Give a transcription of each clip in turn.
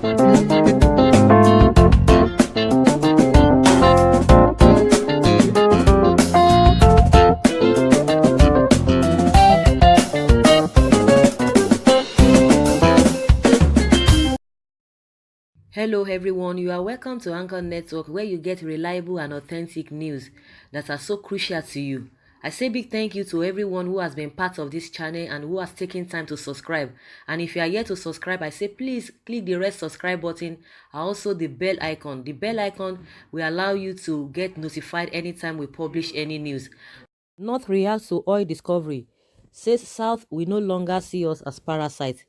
Hello, everyone. You are welcome to Anchor Network, where you get reliable and authentic news that are so crucial to you. I say big thank you to everyone who has been part of this channel and who has taken time to subscribe. And if you are yet to subscribe, I say please click the red subscribe button and also the bell icon. The bell icon will allow you to get notified anytime we publish any news. North reacts to oil discovery, says South will no longer see us as parasites.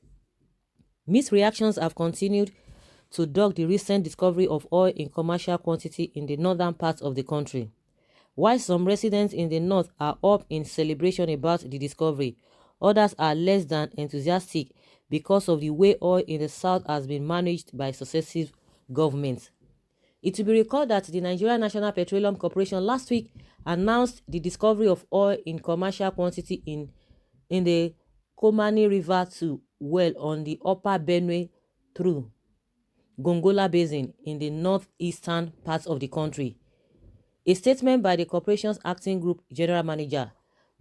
Mixed reactions have continued to dog the recent discovery of oil in commercial quantity in the northern part of the country. While some residents in the north are up in celebration about the discovery, others are less than enthusiastic because of the way oil in the south has been managed by successive governments. It will be recalled that the Nigerian National Petroleum Corporation last week announced the discovery of oil in commercial quantity in the Komani River to well on the upper Benue through Gongola Basin in the northeastern part of the country. A statement by the corporation's acting group general manager,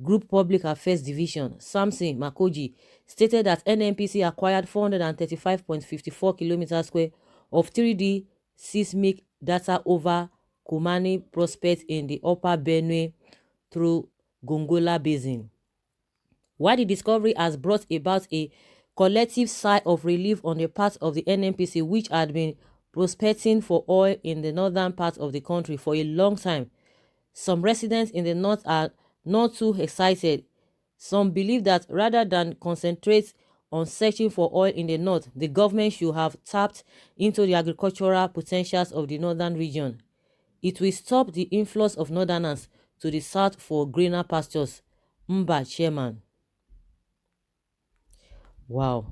Group Public Affairs Division, Samson Makoji, stated that NNPC acquired 435.54 kilometers square of 3D seismic data over Kumani prospect in the upper Benue through Gongola Basin. While the discovery has brought about a collective sigh of relief on the part of the NNPC, which had been prospecting for oil in the northern part of the country for a long time, some residents in the north are not too excited. Some believe that rather than concentrate on searching for oil in the north, the government should have tapped into the agricultural potentials of the northern region. It will stop the influx of northerners to the south for greener pastures. Mba chairman. Wow.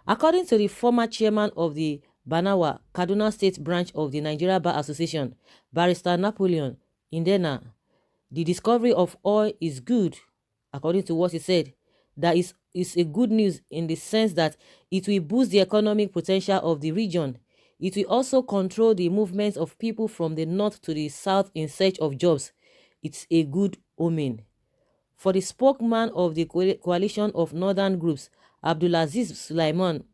According to the former chairman of the Banawa, Kaduna State branch of the Nigeria Bar Association, Barrister Napoleon Indena, the discovery of oil is good, according to what he said. That is a good news in the sense that it will boost the economic potential of the region. It will also control the movement of people from the north to the south in search of jobs. It's a good omen. For the spokesman of the coalition of northern groups, Abdulaziz Sulaiman,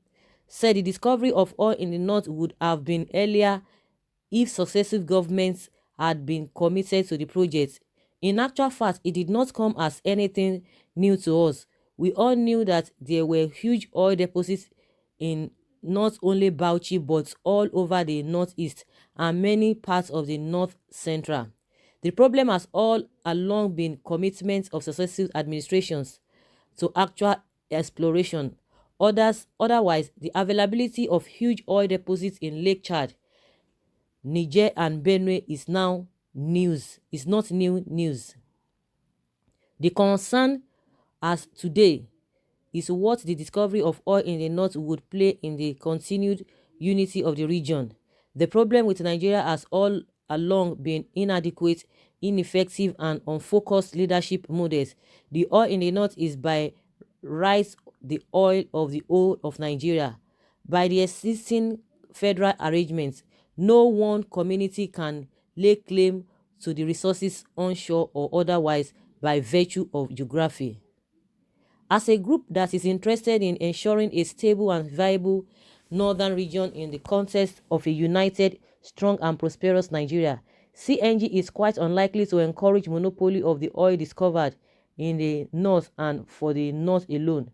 said the discovery of oil in the north would have been earlier if successive governments had been committed to the project. In actual fact, it did not come as anything new to us. We all knew that there were huge oil deposits in not only Bauchi but all over the northeast and many parts of the north central. The problem has all along been commitment of successive administrations to actual exploration. Otherwise, the availability of huge oil deposits in Lake Chad, Niger and Benue is now news. It's not new news. The concern as today is what the discovery of oil in the north would play in the continued unity of the region. The problem with Nigeria has all along been inadequate, ineffective and unfocused leadership models. The oil in the north is by rights the oil of the whole of Nigeria. By the existing federal arrangements, no one community can lay claim to the resources onshore or otherwise by virtue of geography. As a group that is interested in ensuring a stable and viable northern region in the context of a united, strong and prosperous Nigeria, CNG is quite unlikely to encourage monopoly of the oil discovered in the north and for the north alone.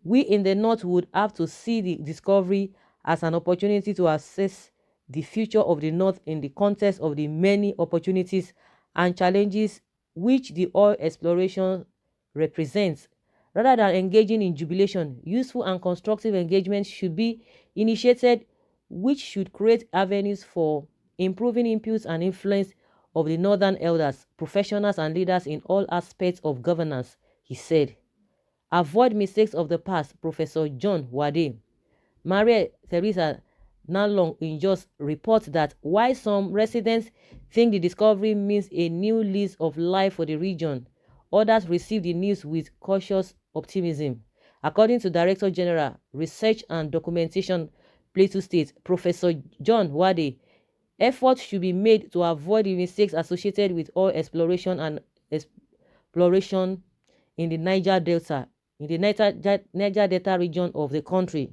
We in the north would have to see the discovery as an opportunity to assess the future of the north in the context of the many opportunities and challenges which the oil exploration represents. Rather than engaging in jubilation, useful and constructive engagement should be initiated, which should create avenues for improving inputs and influence of the northern elders, professionals and leaders in all aspects of governance, he said. Avoid mistakes of the past, Professor John Wade. Maria Theresa Nalong in just report that while some residents think the discovery means a new lease of life for the region, others receive the news with cautious optimism. According to Director General, Research and Documentation, Plateau State, Professor John Wade. Efforts should be made to avoid the mistakes associated with oil exploration and exploration in the Niger Delta, in the Niger Delta region of the country.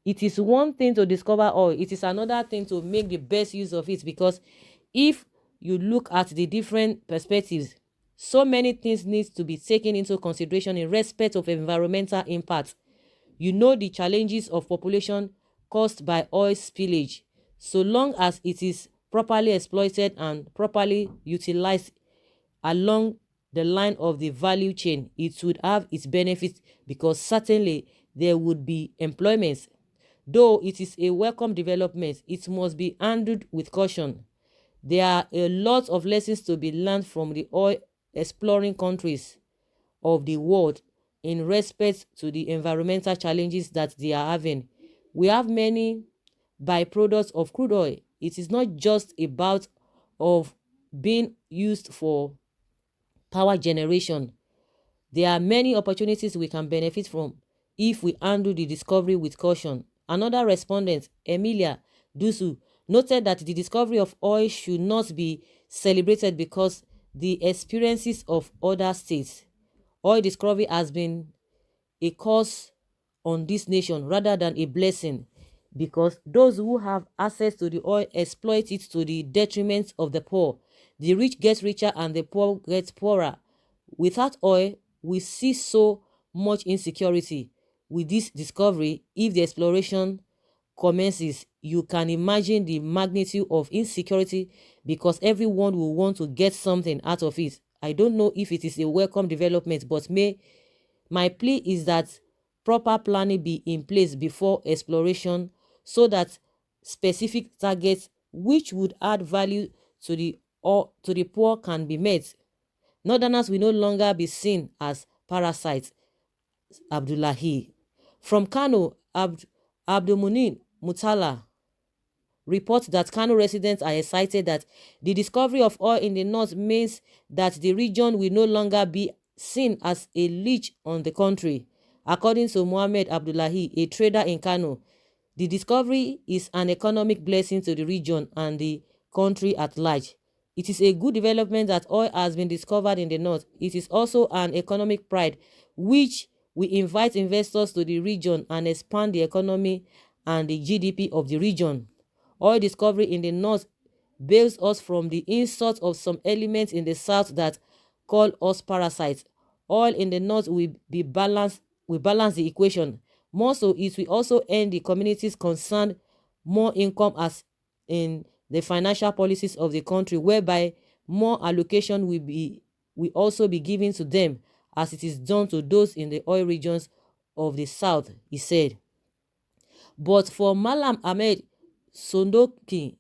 It is one thing to discover oil, it is another thing to make the best use of it, because if you look at the different perspectives, so many things need to be taken into consideration in respect of environmental impact. You know the challenges of population caused by oil spillage. So long as it is properly exploited and properly utilized along the line of the value chain, it would have its benefits, because certainly there would be employment. Though it is a welcome development, it must be handled with caution. There are a lot of lessons to be learned from the oil exploring countries of the world in respect to the environmental challenges that they are having. We have many byproducts of crude oil. It is not just about of being used for power generation. There are many opportunities we can benefit from if we handle the discovery with caution. Another respondent, Emilia Dusu, noted that the discovery of oil should not be celebrated because the experiences of other states. Oil discovery has been a curse on this nation rather than a blessing, because those who have access to the oil exploit it to the detriment of the poor. The rich get richer and the poor get poorer. Without oil, we see so much insecurity. With this discovery, if the exploration commences, you can imagine the magnitude of insecurity, because everyone will want to get something out of it. I don't know if it is a welcome development, but my plea is that proper planning be in place before exploration, so that specific targets which would add value to the poor can be met. Northerners will no longer be seen as parasites. Abdullahi. From Kano, Abdulmunin Mutala reports that Kano residents are excited that the discovery of oil in the north means that the region will no longer be seen as a leech on the country. According to Mohammed Abdullahi, a trader in Kano, the discovery is an economic blessing to the region and the country at large. It is a good development that oil has been discovered in the north. It is also an economic pride, which will invite investors to the region and expand the economy and the GDP of the region. Oil discovery in the north bails us from the insult of some elements in the south that call us parasites. Oil in the north will balance the equation. More so, it will also earn the communities concerned more income, as in the financial policies of the country, whereby more allocation will also be given to them, as it is done to those in the oil regions of the south, he said. But for Malam Ahmed Sondoki,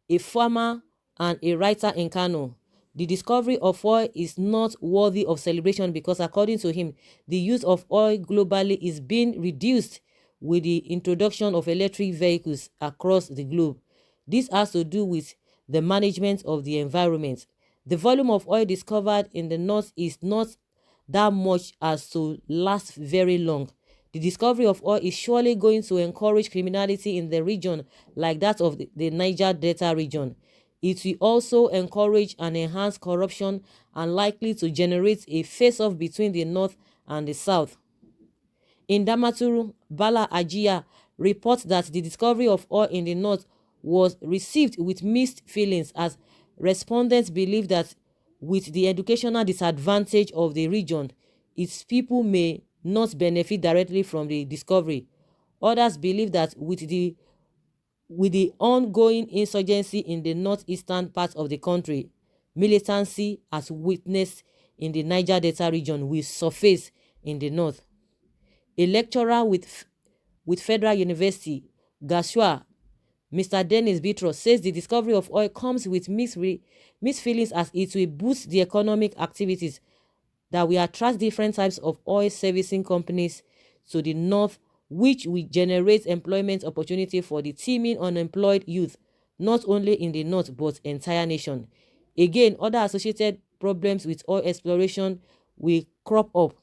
a farmer and a writer in Kano, the discovery of oil is not worthy of celebration, because according to him, the use of oil globally is being reduced with the introduction of electric vehicles across the globe. This has to do with the management of the environment. The volume of oil discovered in the north is not that much as to last very long. The discovery of oil is surely going to encourage criminality in the region like that of the Niger Delta region. It will also encourage and enhance corruption and likely to generate a face-off between the north and the south. In Damaturu, Bala Ajiya reports that the discovery of oil in the north was received with mixed feelings, as respondents believe that with the educational disadvantage of the region, its people may not benefit directly from the discovery. Others believe that with the ongoing insurgency in the northeastern part of the country, militancy as witnessed in the Niger Delta region will surface in the north. A lecturer with Federal University, Gashua, Mr. Dennis Bitros, says the discovery of oil comes with mixed feelings, as it will boost the economic activities that will attract different types of oil servicing companies to the north, which will generate employment opportunity for the teeming unemployed youth, not only in the north but entire nation. Again, other associated problems with oil exploration will crop up,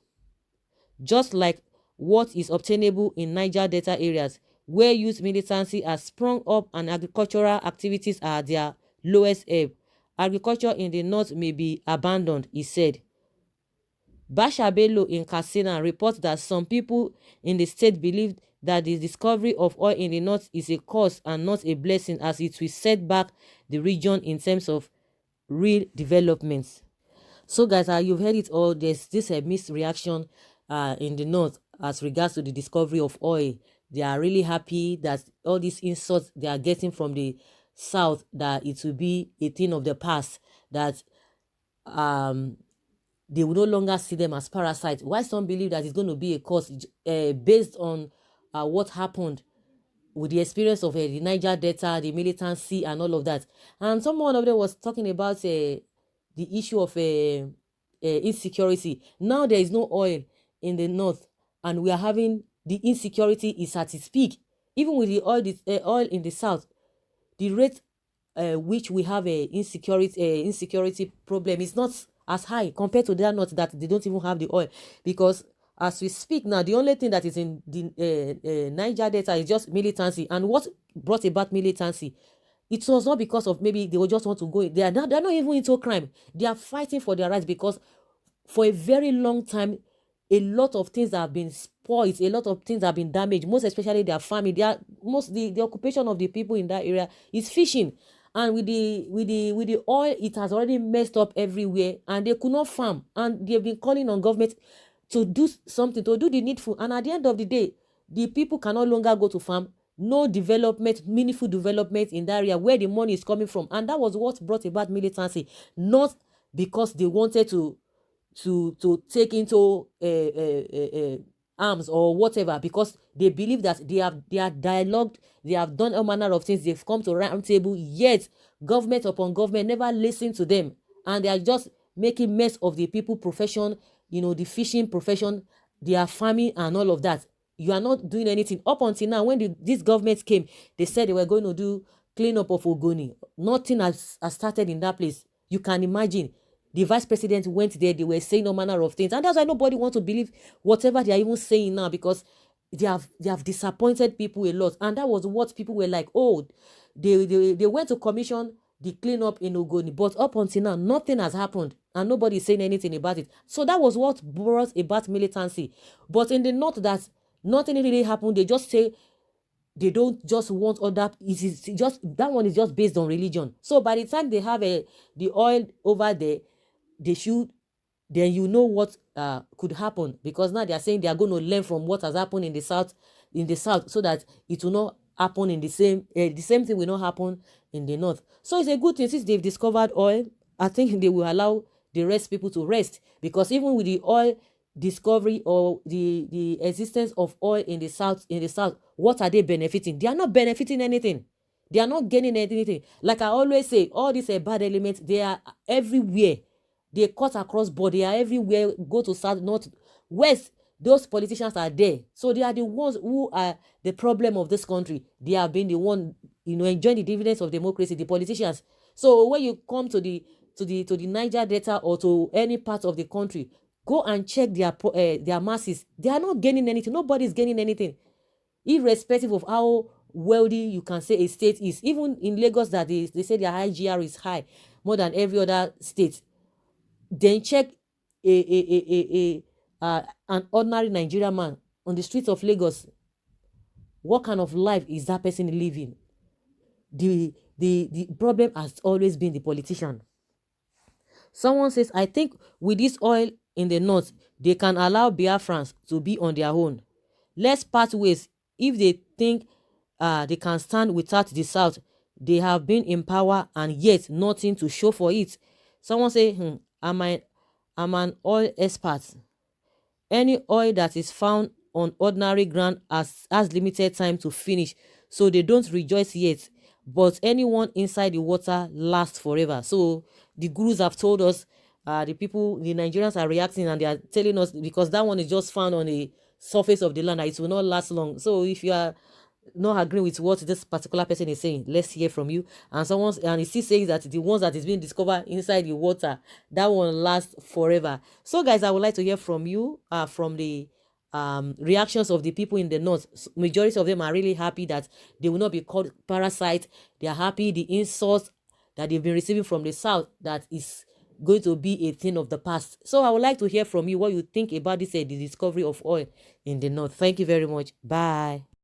just like what is obtainable in Niger Delta areas. where youth militancy has sprung up and agricultural activities are at their lowest ebb. Agriculture in the north may be abandoned, he said. Basha Bello in Katsina reports that some people in the state believe that the discovery of oil in the north is a curse and not a blessing, as it will set back the region in terms of real developments. So guys, you've heard it all. There's this mixed reaction in the north as regards to the discovery of oil. They are really happy that all these insults they are getting from the south, that it will be a thing of the past, that um they will no longer see them as parasites. Why some believe that it's going to be a cause based on what happened with the experience of the Niger Delta, the militancy, and all of that. And someone of them was talking about the issue of insecurity. Now there is no oil in the north, and we are having the insecurity is at its peak. Even with the oil in the south, the rate which we have a insecurity problem is not as high compared to their north, that they don't even have the oil. Because as we speak now, the only thing that is in the Niger Delta is just militancy. And what brought about militancy? It was not because of maybe they would just want to go. They're not even into crime. They are fighting for their rights, because for a very long time, a lot of things have been spoiled, a lot of things have been damaged, most especially their farming. The occupation of the people in that area is fishing. And with the oil, it has already messed up everywhere, and they could not farm. And they've been calling on government to do something, to do the needful. And at the end of the day, the people can no longer go to farm. No development, meaningful development in that area where the money is coming from. And that was what brought about militancy, not because they wanted to take into arms or whatever, because they believe that they are dialogued, they have done all manner of things, they've come to round table, yet government upon government never listen to them, and they are just making mess of the people profession, the fishing profession, their farming and all of that. You are not doing anything up until now. When this government came, they said they were going to do cleanup of Ogoni. Nothing has started in that place. You can imagine. The vice president went there, they were saying all manner of things. And that's why nobody wants to believe whatever they are even saying now, because they have disappointed people a lot. And that was what people were like, oh, they went to commission the cleanup in Ogoni. But up until now, nothing has happened. And nobody is saying anything about it. So that was what brought about militancy. But in the north, that nothing really happened. They just say they don't just want other. It is just that one is just based on religion. So by the time they have the oil over there, they should, then what could happen, because now they are saying they are going to learn from what has happened in the south, so that it will not happen in the same thing will not happen in the north. So it's a good thing. Since they've discovered oil, I think they will allow the rest people to rest, because even with the oil discovery or the existence of oil in the south, what are they benefiting? They are not benefiting anything. They are not gaining anything. Like I always say, all these bad elements, they are everywhere. They cut across board. They are everywhere. Go to south, north, west. Those politicians are there. So they are the ones who are the problem of this country. They have been the one, enjoying the dividends of democracy, the politicians. So when you come to the Niger Delta or to any part of the country, go and check their masses. They are not gaining anything. Nobody is gaining anything, irrespective of how wealthy you can say a state is. Even in Lagos, that they say their IGR is high, more than every other state. Then check an ordinary Nigerian man on the streets of Lagos. What kind of life is that person living? The problem has always been the politician. Someone says, I think with this oil in the north, they can allow Biafrans to be on their own. Let's part ways. If they think they can stand without the south, they have been in power and yet nothing to show for it. Someone say, I'm an oil expert. Any oil that is found on ordinary ground has limited time to finish, so they don't rejoice yet. But anyone inside the water lasts forever. So the gurus have told us, the Nigerians are reacting, and they are telling us, because that one is just found on the surface of the land, it will not last long. So if you are not agreeing with what this particular person is saying, let's hear from you. And he's still saying that the ones that is being discovered inside the water, that one lasts forever. So guys, I would like to hear from you, from the reactions of the people in the north. Majority of them are really happy that they will not be called parasites. They are happy the insults that they've been receiving from the south, that is going to be a thing of the past. So I would like to hear from you what you think about this, the discovery of oil in the north. Thank you very much. Bye.